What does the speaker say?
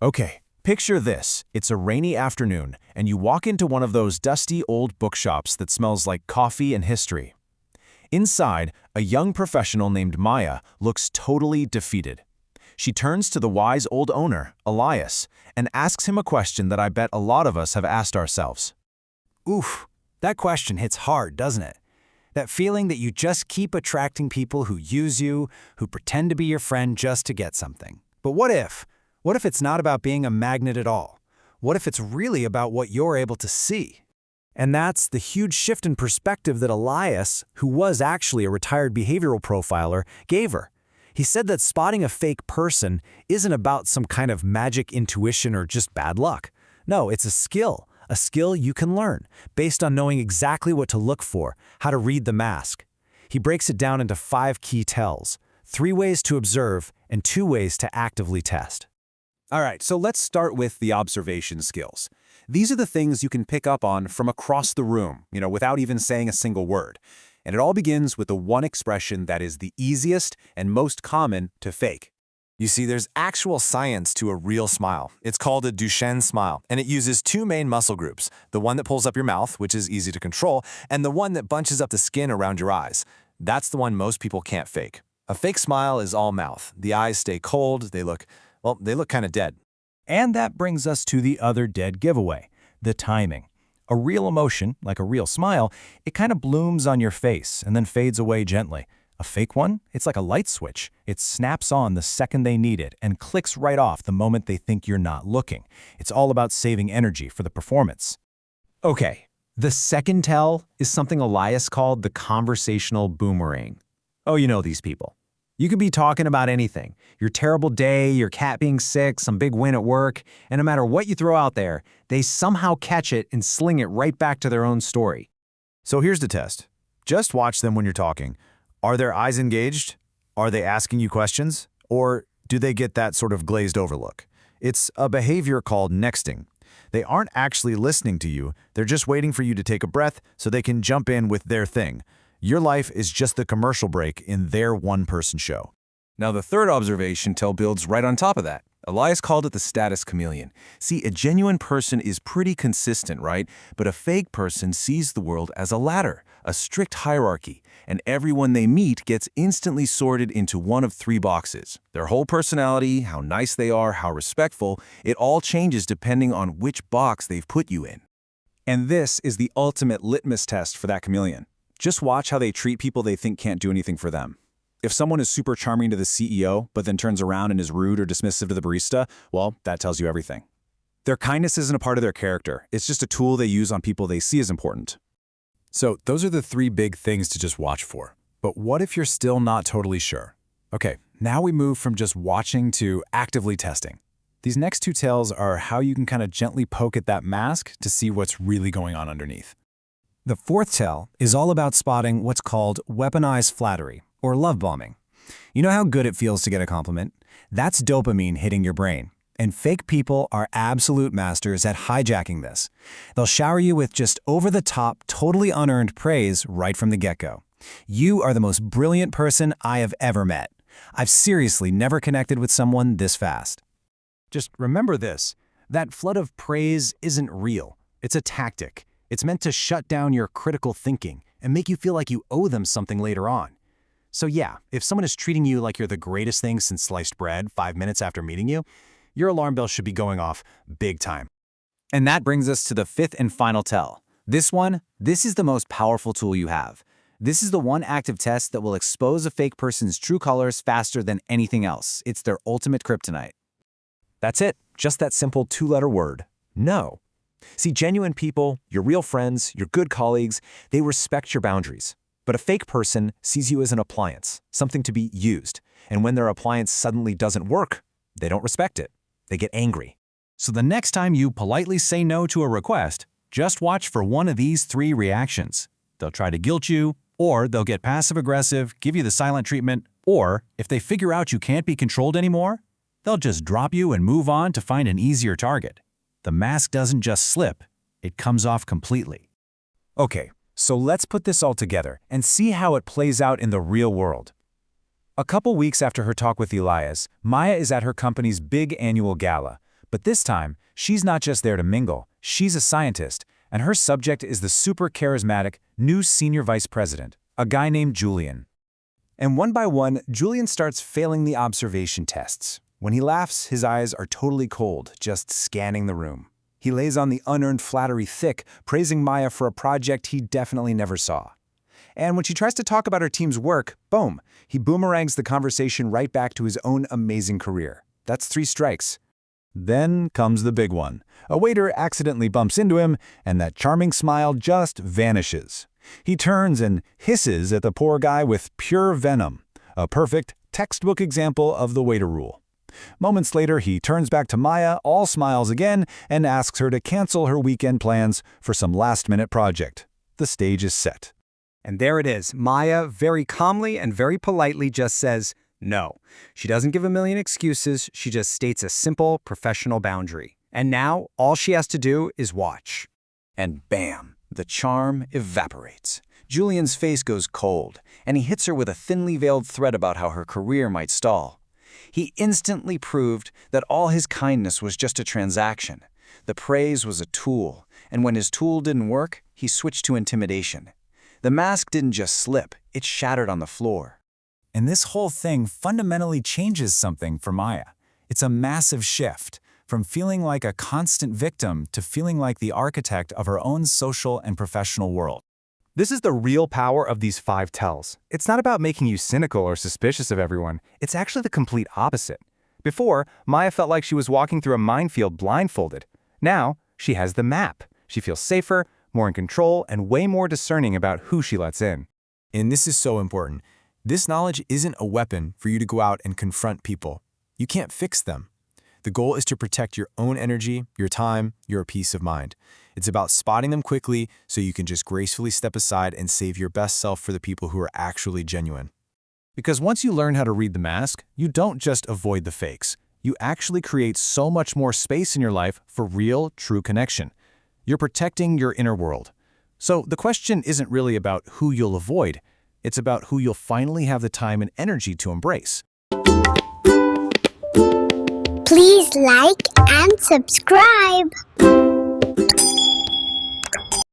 Okay, picture this. It's a rainy afternoon, and you walk into one of those dusty old bookshops that smells like coffee and history. Inside, a young professional named Maya looks totally defeated. She turns to the wise old owner, Elias, and asks him a question that I bet a lot of us have asked ourselves. Oof, that question hits hard, doesn't it? That feeling that you just keep attracting people who use you, who pretend to be your friend just to get something. But what if? What if it's not about being a magnet at all? What if it's really about what you're able to see? And that's the huge shift in perspective that Elias, who was actually a retired behavioral profiler, gave her. He said that spotting a fake person isn't about some kind of magic intuition or just bad luck. No, it's a skill you can learn, based on knowing exactly what to look for, how to read the mask. He breaks it down into 5 key tells, 3 ways to observe and 2 ways to actively test. All right, so let's start with the observation skills. These are the things you can pick up on from across the room, without even saying a single word. And it all begins with the one expression that is the easiest and most common to fake. You see, there's actual science to a real smile. It's called a Duchenne smile, and it uses 2 main muscle groups, the one that pulls up your mouth, which is easy to control, and the one that bunches up the skin around your eyes. That's the one most people can't fake. A fake smile is all mouth. The eyes stay cold, they look kind of dead. And that brings us to the other dead giveaway, the timing. A real emotion, like a real smile, it kind of blooms on your face and then fades away gently. A fake one, it's like a light switch. It snaps on the second they need it and clicks right off the moment they think you're not looking. It's all about saving energy for the performance. Okay, the second tell is something Elias called the conversational boomerang. Oh, you know these people. You could be talking about anything, your terrible day, your cat being sick, some big win at work, and no matter what you throw out there, they somehow catch it and sling it right back to their own story. So here's the test. Just watch them when you're talking. Are their eyes engaged? Are they asking you questions? Or do they get that sort of glazed over look? It's a behavior called nexting. They aren't actually listening to you, they're just waiting for you to take a breath so they can jump in with their thing. Your life is just the commercial break in their one-person show. Now the third observation tell builds right on top of that. Elias called it the status chameleon. See, a genuine person is pretty consistent, right? But a fake person sees the world as a ladder, a strict hierarchy, and everyone they meet gets instantly sorted into one of 3 boxes. Their whole personality, how nice they are, how respectful, it all changes depending on which box they've put you in. And this is the ultimate litmus test for that chameleon. Just watch how they treat people they think can't do anything for them. If someone is super charming to the CEO, but then turns around and is rude or dismissive to the barista, well, that tells you everything. Their kindness isn't a part of their character. It's just a tool they use on people they see as important. So those are the 3 big things to just watch for. But what if you're still not totally sure? Okay, now we move from just watching to actively testing. These next 2 tells are how you can kind of gently poke at that mask to see what's really going on underneath. The 4th tell is all about spotting what's called weaponized flattery, or love bombing. You know how good it feels to get a compliment? That's dopamine hitting your brain. And fake people are absolute masters at hijacking this. They'll shower you with just over-the-top, totally unearned praise right from the get-go. You are the most brilliant person I have ever met. I've seriously never connected with someone this fast. Just remember this, that flood of praise isn't real. It's a tactic. It's meant to shut down your critical thinking and make you feel like you owe them something later on. So yeah, if someone is treating you like you're the greatest thing since sliced bread 5 minutes after meeting you, your alarm bell should be going off big time. And that brings us to the 5th and final tell. This is the most powerful tool you have. This is the one active test that will expose a fake person's true colors faster than anything else. It's their ultimate kryptonite. That's it. Just that simple 2-letter word. No. See, genuine people, your real friends, your good colleagues, they respect your boundaries. But a fake person sees you as an appliance, something to be used. And when their appliance suddenly doesn't work, they don't respect it. They get angry. So the next time you politely say no to a request, just watch for one of these 3 reactions. They'll try to guilt you, or they'll get passive-aggressive, give you the silent treatment, or if they figure out you can't be controlled anymore, they'll just drop you and move on to find an easier target. The mask doesn't just slip, it comes off completely. Okay, so let's put this all together and see how it plays out in the real world. A couple weeks after her talk with Elias, Maya is at her company's big annual gala, but But this time, she's not just there to mingle, she's a scientist, and her subject is the super charismatic new senior vice president, a guy named Julian. And one by one, Julian starts failing the observation tests. When he laughs, his eyes are totally cold, just scanning the room. He lays on the unearned flattery thick, praising Maya for a project he definitely never saw. And when she tries to talk about her team's work, boom, he boomerangs the conversation right back to his own amazing career. That's 3 strikes. Then comes the big one. A waiter accidentally bumps into him, and that charming smile just vanishes. He turns and hisses at the poor guy with pure venom, a perfect textbook example of the waiter rule. Moments later, he turns back to Maya, all smiles again, and asks her to cancel her weekend plans for some last-minute project. The stage is set. And there it is. Maya, very calmly and very politely, just says no. She doesn't give a million excuses. She just states a simple professional boundary. And now, all she has to do is watch. And bam, the charm evaporates. Julian's face goes cold, and he hits her with a thinly veiled threat about how her career might stall. He instantly proved that all his kindness was just a transaction. The praise was a tool, and when his tool didn't work, he switched to intimidation. The mask didn't just slip, it shattered on the floor. And this whole thing fundamentally changes something for Maya. It's a massive shift, from feeling like a constant victim to feeling like the architect of her own social and professional world. This is the real power of these 5 tells. It's not about making you cynical or suspicious of everyone. It's actually the complete opposite. Before, Maya felt like she was walking through a minefield blindfolded. Now, she has the map. She feels safer, more in control, and way more discerning about who she lets in. And this is so important. This knowledge isn't a weapon for you to go out and confront people. You can't fix them. The goal is to protect your own energy, your time, your peace of mind. It's about spotting them quickly so you can just gracefully step aside and save your best self for the people who are actually genuine. Because once you learn how to read the mask, you don't just avoid the fakes. You actually create so much more space in your life for real, true connection. You're protecting your inner world. So the question isn't really about who you'll avoid. It's about who you'll finally have the time and energy to embrace. Please like and subscribe.